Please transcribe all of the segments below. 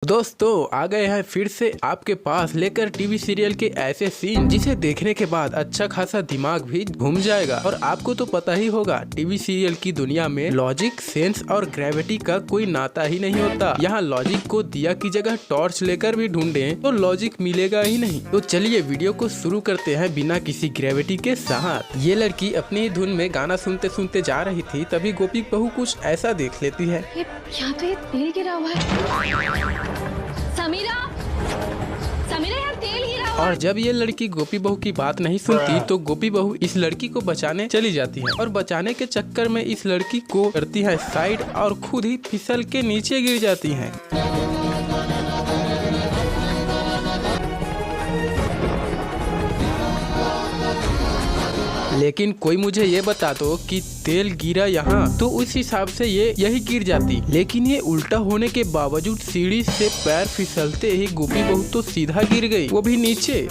दोस्तों आ गए हैं फिर से आपके पास लेकर टीवी सीरियल के ऐसे सीन जिसे देखने के बाद अच्छा खासा दिमाग भी घूम जाएगा। और आपको तो पता ही होगा टीवी सीरियल की दुनिया में लॉजिक, सेंस और ग्रेविटी का कोई नाता ही नहीं होता। यहाँ लॉजिक को दिया की जगह टॉर्च लेकर भी ढूंढे तो लॉजिक मिलेगा ही नहीं। तो चलिए वीडियो को शुरू करते हैं बिना किसी ग्रेविटी के साथ। ये लड़की अपनी ही धुन में गाना सुनते सुनते जा रही थी, तभी गोपी बहू कुछ ऐसा देख लेती है। यहाँ तो ये तेल गिरा हुआ है। समीरा, समीरा यार तेल गिरा हुआ है। और जब ये लड़की गोपी बहू की बात नहीं सुनती तो गोपी बहू इस लड़की को बचाने चली जाती है और बचाने के चक्कर में इस लड़की को करती है साइड और खुद ही फिसल के नीचे गिर जाती है। लेकिन कोई मुझे ये बता दो कि तेल गिरा यहाँ तो उस हिसाब से ये यही गिर जाती, लेकिन ये उल्टा होने के बावजूद सीढ़ी से पैर फिसलते ही गोपी बहू तो सीधा गिर गई, वो भी नीचे।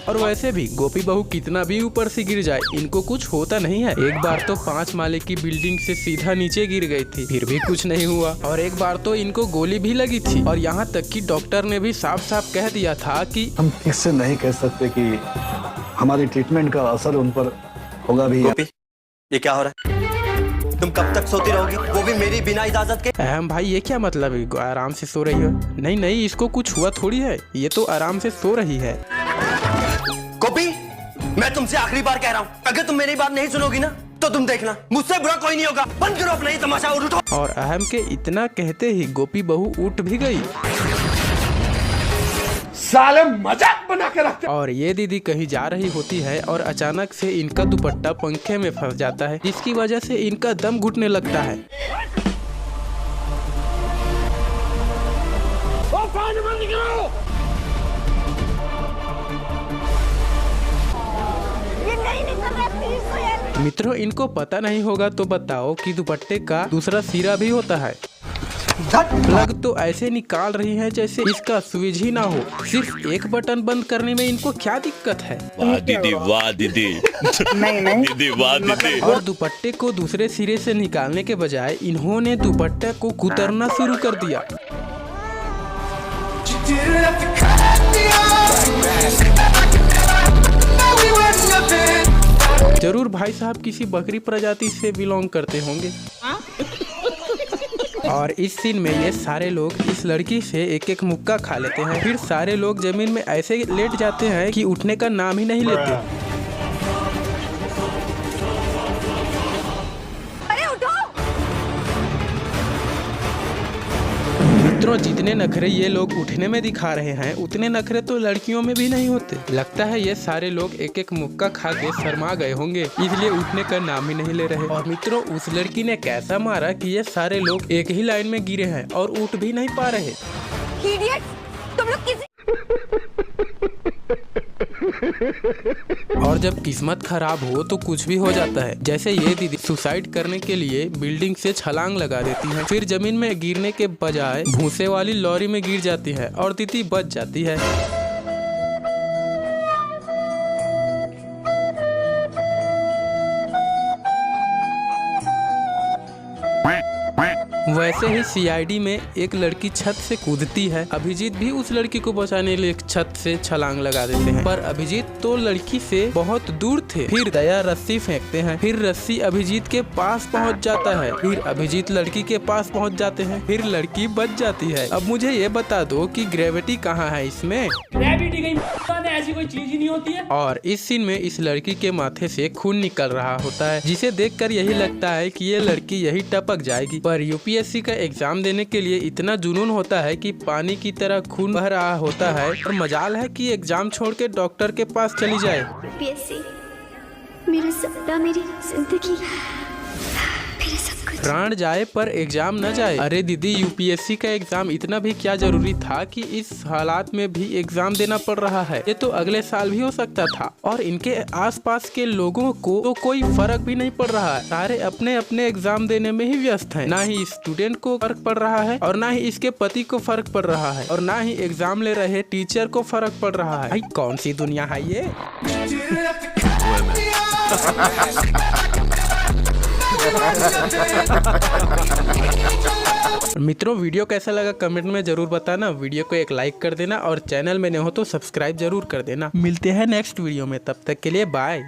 और वैसे भी गोपी बहू कितना भी ऊपर से गिर जाए इनको कुछ होता नहीं है। एक बार तो 5 माले की बिल्डिंग से सीधा नीचे गिर गई थी, फिर भी कुछ नहीं हुआ। और एक बार तो इनको गोली भी लगी थी और यहाँ तक कि डॉक्टर ने भी साफ साफ कह दिया था कि हम इससे नहीं कह सकते कि हमारी ट्रीटमेंट का असर उन पर होगा भी। गोपी, ये क्या हो रहा है? तुम कब तक सोती रहोगी, वो भी मेरी बिना इजाजत के? अहम भाई ये क्या मतलब है? आराम से सो रही हो? नहीं नहीं, इसको कुछ हुआ थोड़ी है, ये तो आराम से सो रही है। गोपी, मैं तुमसे आखिरी बार कह रहा हूँ, अगर तुम मेरी बात नहीं सुनोगी ना तो तुम देखना मुझसे बुरा कोई नहीं होगा। बंद करो अपना ये तमाशा और उठो। और अहम के इतना कहते ही गोपी बहू उठ भी गई। साले मजाक बना के रखते। और ये दीदी कहीं जा रही होती है और अचानक से इनका दुपट्टा पंखे में फंस जाता है, जिसकी वजह से इनका दम घुटने लगता है। मित्रों, इनको पता नहीं होगा तो बताओ कि दुपट्टे का दूसरा सिरा भी होता है। प्लग तो ऐसे निकाल रही हैं जैसे इसका स्विच ही ना हो। सिर्फ एक बटन बंद करने में इनको क्या दिक्कत है? वाह दीदी, वाह दीदी। नहीं दीदी, वाह दीदी। और दुपट्टे को दूसरे सिरे से निकालने के बजाय इन्होंने दुपट्टे को कुतरना शुरू कर दिया। जरूर भाई साहब किसी बकरी प्रजाति से बिलोंग करते होंगे। और इस सीन में ये सारे लोग इस लड़की से एक एक मुक्का खा लेते हैं, फिर सारे लोग जमीन में ऐसे लेट जाते हैं कि उठने का नाम ही नहीं लेते। अरे उठो। मित्रों, जितने नखरे ये लोग उठने में दिखा रहे हैं उतने नखरे तो लड़कियों में भी नहीं होते। लगता है ये सारे लोग एक एक मुक्का खा के शर्मा गए होंगे, इसलिए उठने का नाम ही नहीं ले रहे। और मित्रों, उस लड़की ने कैसा मारा कि ये सारे लोग एक ही लाइन में गिरे हैं और उठ भी नहीं पा रहे। इडियट, तुम लोग किसी और जब किस्मत खराब हो तो कुछ भी हो जाता है। जैसे ये दीदी सुसाइड करने के लिए बिल्डिंग से छलांग लगा देती है, फिर जमीन में गिरने के बजाय भूसे वाली लॉरी में गिर जाती है और दीदी बच जाती है। वैसे ही सीआईडी में एक लड़की छत से कूदती है, अभिजीत भी उस लड़की को बचाने के लिए छत से छलांग लगा देते हैं, पर अभिजीत तो लड़की से बहुत दूर थे। फिर दया रस्सी फेंकते हैं, फिर रस्सी अभिजीत के पास पहुंच जाता है, फिर अभिजीत लड़की के पास पहुंच जाते हैं, फिर लड़की बच जाती है। अब मुझे ये बता दो कि ग्रेविटी कहाँ है इसमें? ग्रेविटी कहीं ऐसी कोई चीज ही नहीं होती है। और इस सीन में इस लड़की के माथे से खून निकल रहा होता है, जिसे देखकर यही लगता है कि ये लड़की यही टपक जाएगी। पर यूपीएससी का एग्जाम देने के लिए इतना जुनून होता है कि पानी की तरह खून बह रहा होता है, और मजाल है कि एग्जाम छोड़ के डॉक्टर के पास चली जाए। यूपीएससी मेरा सपना, मेरी जिंदगी, मेरा सब कुछ। प्राण जाए पर एग्जाम न जाए। अरे दीदी, यूपीएससी का एग्जाम इतना भी क्या जरूरी था कि इस हालात में भी एग्जाम देना पड़ रहा है? ये तो अगले साल भी हो सकता था। और इनके आसपास के लोगों को तो कोई फर्क भी नहीं पड़ रहा है, सारे अपने अपने एग्जाम देने में ही व्यस्त हैं। ना ही स्टूडेंट को फर्क पड़ रहा है और ना ही इसके पति को फर्क पड़ रहा है और ना ही एग्जाम ले रहे टीचर को फर्क पड़ रहा है। भाई कौन सी दुनिया है ये? Ha ha ha ha ha! मित्रों वीडियो कैसा लगा कमेंट में जरूर बताना, वीडियो को एक लाइक कर देना और चैनल में नए हो तो सब्सक्राइब जरूर कर देना। मिलते हैं नेक्स्ट वीडियो में, तब तक के लिए बाय।